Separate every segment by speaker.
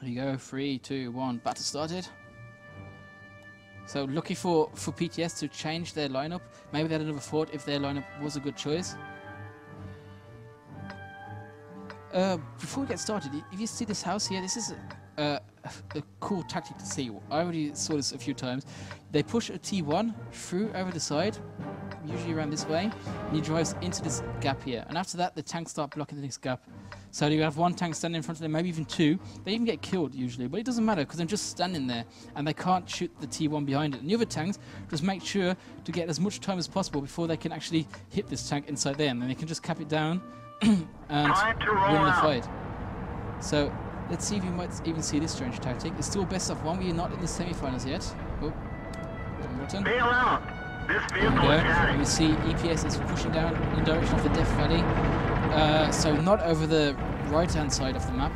Speaker 1: Here you go, 3, 2, 1, battle started. So lucky for PTS to change their lineup. Maybe they had another thought if their lineup was a good choice. Before we get started, if you see this house here, this is a cool tactic to see. I already saw this a few times. They push a T1 through over the side, usually around this way, and he drives into this gap here. And after that, the tanks start blocking this gap. So you have one tank standing in front of them, maybe even two. They even get killed usually, but it doesn't matter because they're just standing there and they can't shoot the T1 behind it. And the other tanks just make sure to get as much time as possible before they can actually hit this tank inside there, and then they can just cap it down and win the fight. So let's see if you might even see this strange tactic. It's still best of one. We are not in the semi-finals yet. Oh,
Speaker 2: bail out. This vehicle is
Speaker 1: and we see EPS is pushing down in the direction of the Death Valley. So not over the right-hand side of the map,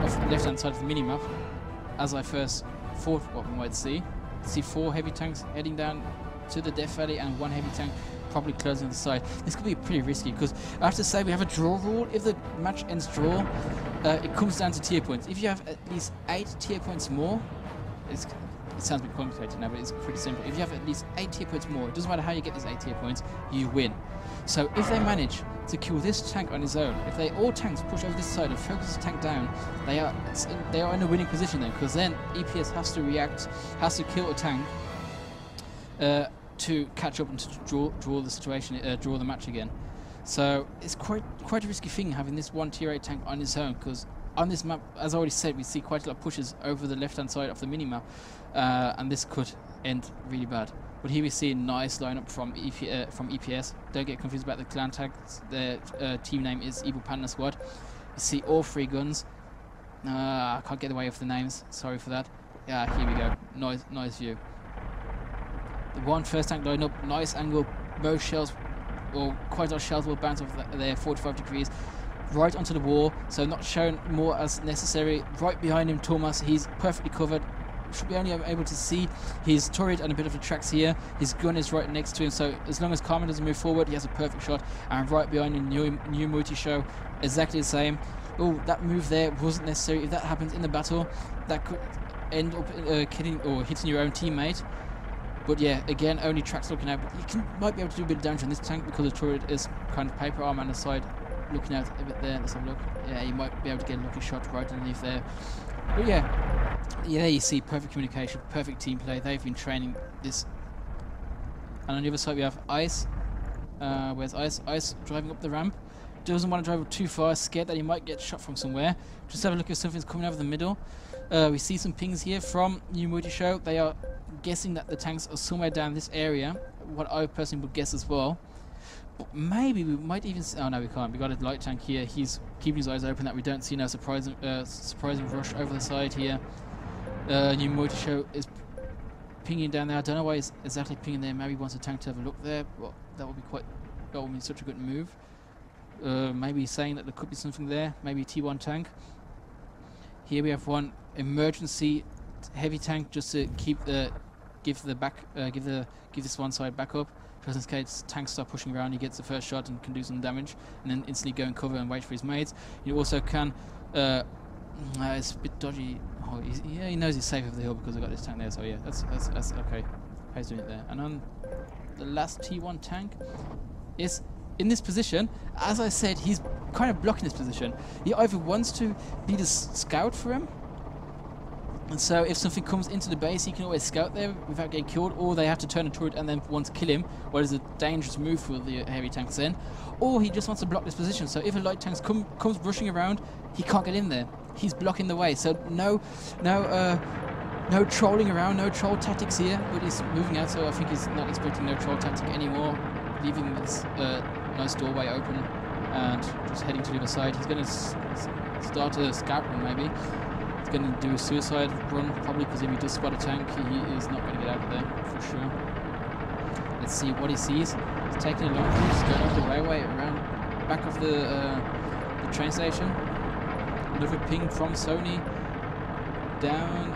Speaker 1: off the left-hand side of the mini-map, as I first thought what we might see. See 4 heavy tanks heading down to the Death Valley and 1 heavy tank probably closing the side. This could be pretty risky because I have to say we have a draw rule. If the match ends draw, it comes down to tier points. If you have at least 8 tier points more, it sounds a bit complicated now, but it's pretty simple. If you have at least 8 tier points more, it doesn't matter how you get these 8 tier points, you win. So if they manage to kill this tank on his own, if all tanks push over this side and focus the tank down, they are in a winning position then, because then EPS has to react, has to kill a tank to catch up and to draw the situation, draw the match again. So it's quite a risky thing having this 1 tier 8 tank on his own, because on this map, as I already said, we see quite a lot of pushes over the left-hand side of the mini-map, and this could end really bad. But here we see a nice lineup from EPS. Don't get confused about the clan tags. Their team name is Evil Panda Squad. You see all 3 guns. I can't get away with the names. Sorry for that. Yeah, here we go. Nice view. The 1 first tank lineup, nice angle. Most shells, or quite a lot of shells will bounce off there, 45 degrees. Right onto the wall, so not shown more as necessary. Right behind him, Thomas, he's perfectly covered. Should be only able to see his turret and a bit of the tracks here. His gun is right next to him, so as long as Carmen doesn't move forward, he has a perfect shot. And right behind him, new multi show, exactly the same. Oh, that move there wasn't necessary. If that happens in the battle, that could end up hitting your own teammate. But yeah, again, only tracks looking out. But you might be able to do a bit of damage on this tank because the turret is kind of paper arm on the side, looking out a bit there. Let's have a look. Yeah, you might be able to get a lucky shot right underneath there. But yeah, there you see perfect communication, perfect team play. They've been training this. And on the other side we have Ice. Where's Ice? Ice driving up the ramp. Doesn't want to drive too far, scared that he might get shot from somewhere. Just have a look if something's coming over the middle. We see some pings here from New Multi Show. They are guessing that the tanks are somewhere down this area. What I personally would guess as well. But maybe we might even see, oh no, we can't. We got a light tank here. He's keeping his eyes open that we don't see no surprising rush over the side here. New Multi Show is pinging down there. I don't know why he's exactly pinging there. Maybe he wants a tank to have a look there. Well, that would be such a good move. Maybe he's saying that there could be something there. Maybe a T1 tank. Here we have 1 emergency heavy tank just to keep give this one side back up. Just in case tanks start pushing around, he gets the first shot and can do some damage, and then instantly go and cover and wait for his mates. You also can. It's a bit dodgy. Oh, he knows he's safe over the hill because I got this tank there. So yeah, that's okay. He's doing it there. And on the last T1 tank is in this position. As I said, he's kind of blocking this position. He either wants to be the scout for him, and so if something comes into the base, he can always scout there without getting killed, or they have to turn a turret and then want to kill him, what is a dangerous move for the heavy tanks then. Or he just wants to block this position, so if a light tank comes rushing around, he can't get in there. He's blocking the way, so no trolling around, no troll tactics here, but he's moving out, so I think he's not expecting no troll tactic anymore, leaving this nice doorway open and just heading to the other side. He's going to start a scout run maybe. He's going to do a suicide run probably, because if he does spot a tank, he is not going to get out of there for sure. Let's see what he sees. He's taking a long route, he's going over the railway around back of the train station. Another ping from Sony down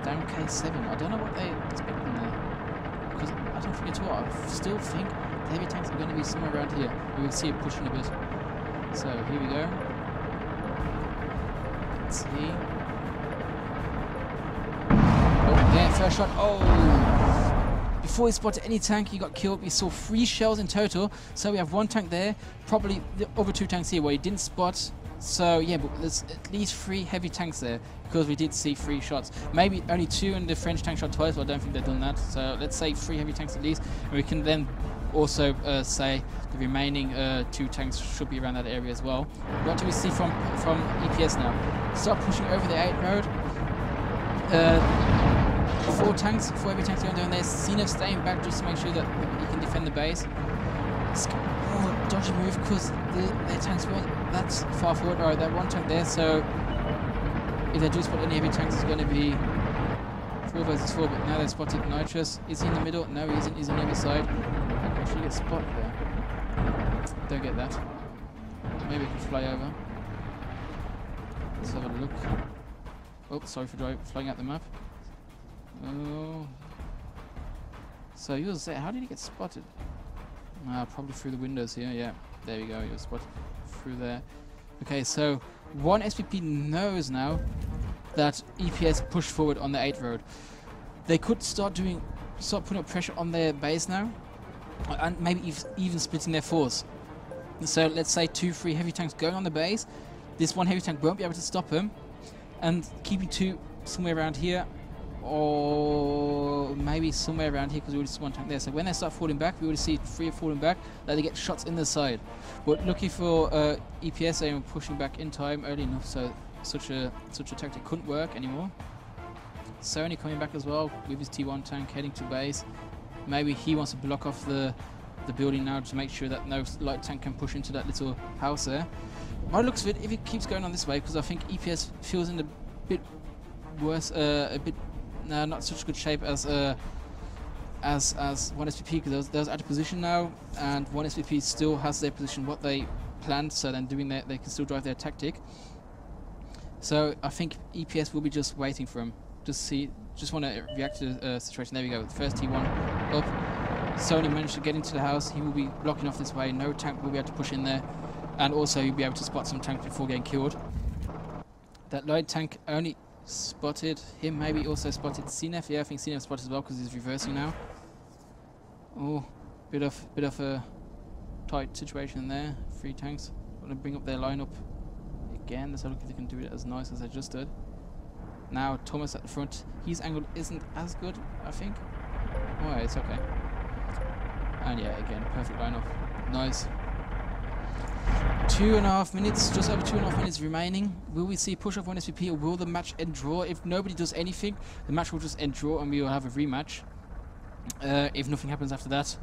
Speaker 1: K7. I don't know what they're expecting there, because I don't think at all. I still think the heavy tanks are going to be somewhere around here. We will see it pushing a bit. So here we go. Let's see. Oh, there, first shot. Oh! Before he spotted any tank, he got killed. We saw 3 shells in total. So we have 1 tank there. Probably the other 2 tanks here where he didn't spot. So yeah, but there's at least 3 heavy tanks there because we did see 3 shots. Maybe only 2 and the French tank shot twice, but I don't think they've done that. So let's say 3 heavy tanks at least. And we can then also say the remaining 2 tanks should be around that area as well. What do we see from EPS now? Start pushing over the 8 road. 4 tanks, 4 heavy tanks going down there. CNF staying back just to make sure that he can defend the base. Oh, dodgy move because their tanks weren't that far forward. Alright, that 1 tank there, so if they do spot any heavy tanks, it's going to be 4 versus 4, but now they've spotted Nitrous. Is he in the middle? No, he isn't. He's on the other side. Actually get spotted there. Don't get that. Maybe we can fly over. Let's have a look. Oh, sorry for flying out the map. Oh. So he was there. How did he get spotted? Probably through the windows here. Yeah, there we go. He was spotted through there. Okay, so 1 SBP knows now that EPS pushed forward on the 8 road. They could start putting up pressure on their base now, and maybe even splitting their force. So let's say 2-3 heavy tanks going on the base. This 1 heavy tank won't be able to stop him, and keeping 2 somewhere around here, or maybe somewhere around here because we already see 1 tank there. So when they start falling back, we already see 3 falling back, that they get shots in the side. But looking for EPS, they were pushing back in time early enough, so such a tactic couldn't work anymore. Sony coming back as well with his T1 tank heading to base. Maybe he wants to block off the building now to make sure that no light tank can push into that little house there. By the looks of it, if it keeps going on this way, because I think EPS feels in a bit worse, not such good shape as 1 SBP, because those out of position now, and 1 SBP still has their position what they planned, so then doing that they can still drive their tactic. So I think EPS will be just waiting for him. Just want to react to the situation. There we go. First T1 up. Sony managed to get into the house. He will be blocking off this way. No tank will be able to push in there, and also he'll be able to spot some tanks before getting killed. That light tank only spotted him. Maybe also spotted CNF. Yeah, I think CNF spotted as well because he's reversing now. Oh, bit of a tight situation there. 3 tanks. Want to bring up their lineup again. Let's look if they can do it as nice as I just did. Now Thomas at the front. His angle isn't as good, I think. Oh, yeah, it's okay. And yeah, again, perfect lineup. Nice. 2.5 minutes, just over 2.5 minutes remaining. Will we see push off 1 SBP, or will the match end draw? If nobody does anything, the match will just end draw and we will have a rematch. If nothing happens after that,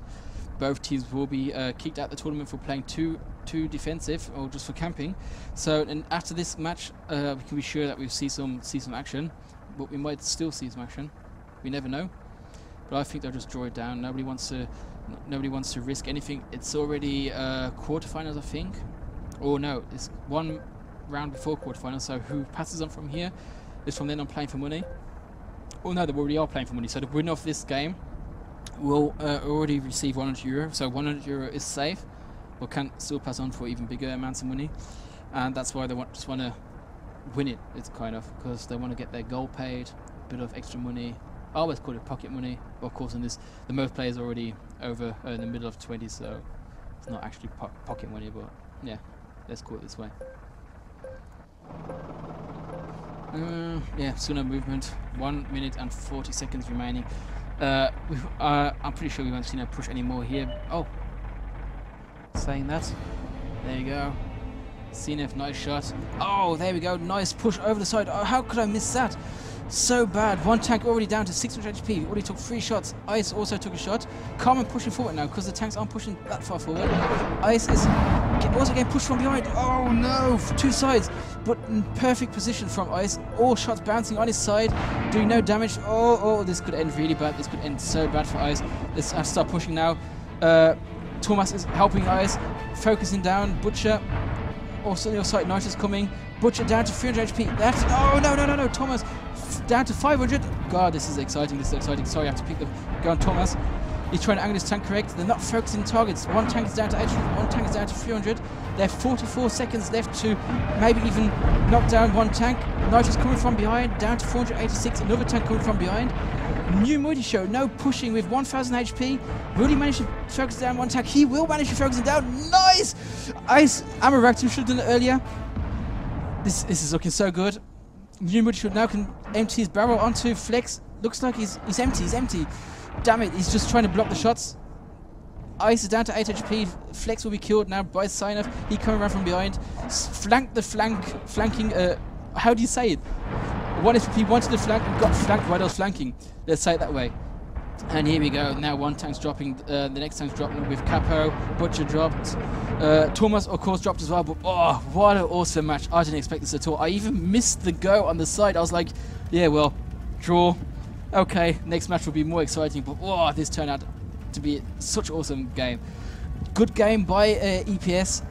Speaker 1: both teams will be kicked out of the tournament for playing too defensive or just for camping. So, and after this match, we can be sure that we'll see some action, but we might still see some action. We never know. But I think they'll just draw it down. Nobody wants to risk anything. It's already quarterfinals, I think. Or no, it's 1 round before quarterfinals. So who passes on from here is from then on playing for money. Oh no, they already are playing for money. So the winner of this game will already receive €100. So €100 is safe, but can still pass on for even bigger amounts of money. And that's why they just want to win it. It's kind of because they want to get their goal paid, a bit of extra money. I always call it pocket money, but of course in this, the most players are already over in the middle of 20, so it's not actually pocket money, but yeah, let's call it this way. Yeah, sooner movement, 1 minute and 40 seconds remaining. I'm pretty sure we won't see no push anymore here. Oh, saying that, there you go. CNF, nice shot. Oh, there we go, nice push over the side. Oh, how could I miss that? So bad. 1 tank already down to 600 HP. Already took 3 shots. Ice also took a shot. Carmen pushing forward now because the tanks aren't pushing that far forward. Ice is also getting pushed from behind. Oh no, 2 sides. But in perfect position from Ice. All shots bouncing on his side, doing no damage. Oh, this could end really bad. This could end so bad for Ice. Let's have to start pushing now. Thomas is helping Ice. Focusing down. Butcher. Also on the other side, Nitrous coming. Butcher down to 300 HP. That's... Oh, no. Thomas down to 500. God, this is exciting. Sorry, I have to pick the... Go on, Thomas. He's trying to angle his tank correct. They're not focusing targets. One tank is down to 800, one tank is down to 300. They have 44 seconds left to maybe even knock down one tank. Nitro's coming from behind, down to 486. Another tank coming from behind. New Moody Show, no pushing with 1000 HP. Will he manage to focus down one tank? He will manage to focus it down. Nice! Ice Amaraktu should have done it earlier. This is looking so good. New Moody Show now can empty his barrel onto Flex. Looks like he's empty. Damn it, he's just trying to block the shots. Ice is down to 8 HP. Flex will be killed now by Sign-Off. He coming around from behind. Flanking, how do you say it? One SBP wanted to flank and got flanked while I was flanking. Let's say it that way. And here we go. Now one tank's dropping. The next tank's dropping with Capo. Butcher dropped. Thomas, of course, dropped as well. But oh, what an awesome match. I didn't expect this at all. I even missed the go on the side. I was like, yeah, well, draw. Okay, next match will be more exciting. But oh, this turned out to be such an awesome game. Good game by EPS.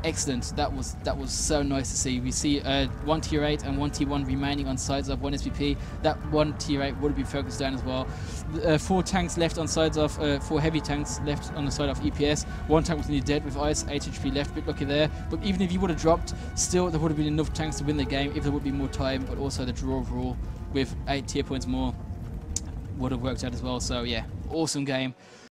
Speaker 1: Excellent. That was so nice to see. We see one tier 8 and one tier 1 remaining on sides of one SBP. That one tier 8 would be focused down as well. 4 tanks left on sides of 4 heavy tanks left on the side of EPS. One tank was nearly dead with Ice. 8 HP left. Bit lucky there. But even if he would have dropped, still there would have been enough tanks to win the game if there would be more time. But also the draw overall with 8 tier points more would have worked out as well. So yeah, awesome game.